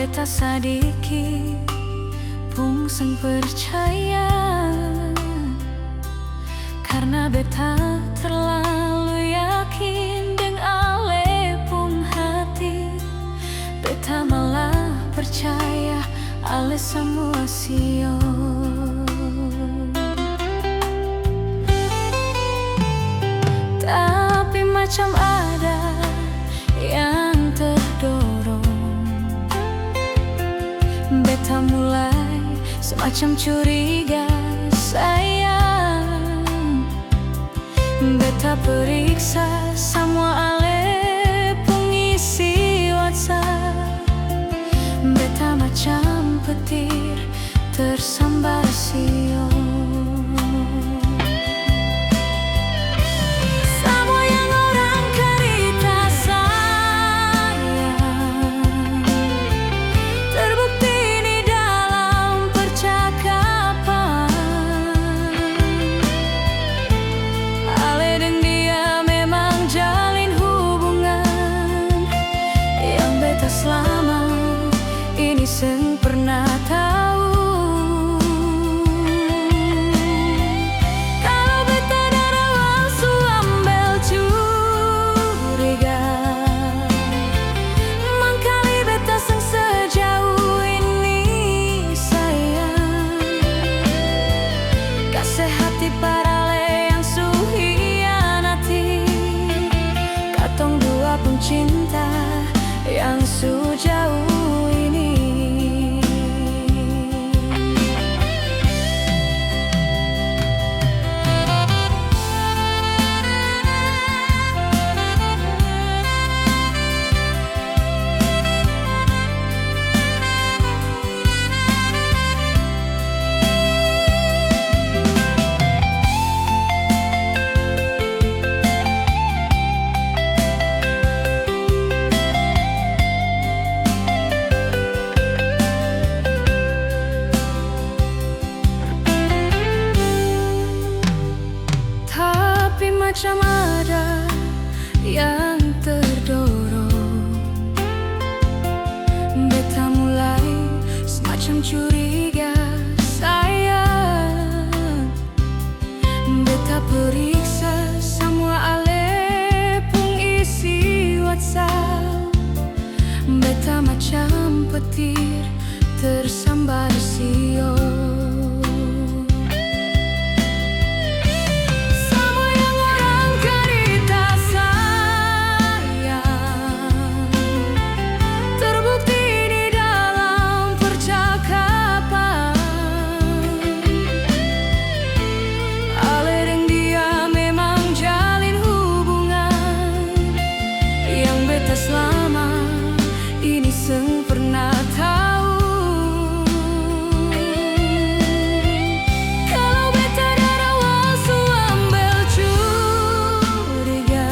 beta sadiki pung seng percaya, karena beta terlalu yakin deng ale pung hati. Beta malah percaya ale semua sio. Tapi macam ada yang terdorong, beta mulai semacam curiga sayang. Beta periksa semua ale pengisi WhatsApp. Beta macam petir tersambar sio. Selama ini seng pernah tahu kalau beta darah waktu ambil curiga. Mangkali beta seng sejauh ini sayang, kasih hati parale yang suhianati. Katong dua pun cinta yang sejauh ini. Macam ada yang terdorong, beta mulai semacam curiga sayang. Beta periksa semua ale pengisi WhatsApp. Beta macam petir tersambar sio. Selama ini seng pernah tahu kalau beta darah waktu ambil curiga.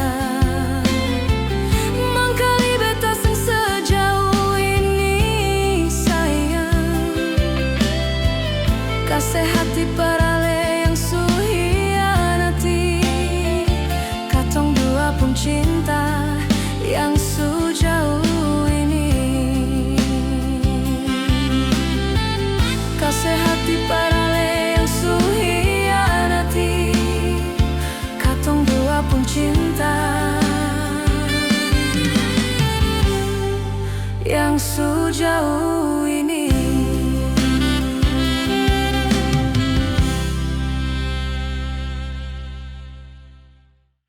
Mangkali beta seng sejauh ini sayang, kasih hati parale yang suhianati. Katong dua pun cinta yang sejauh ini. Kasih hati parale yang suhianati. Katong dua pun cinta yang sejauh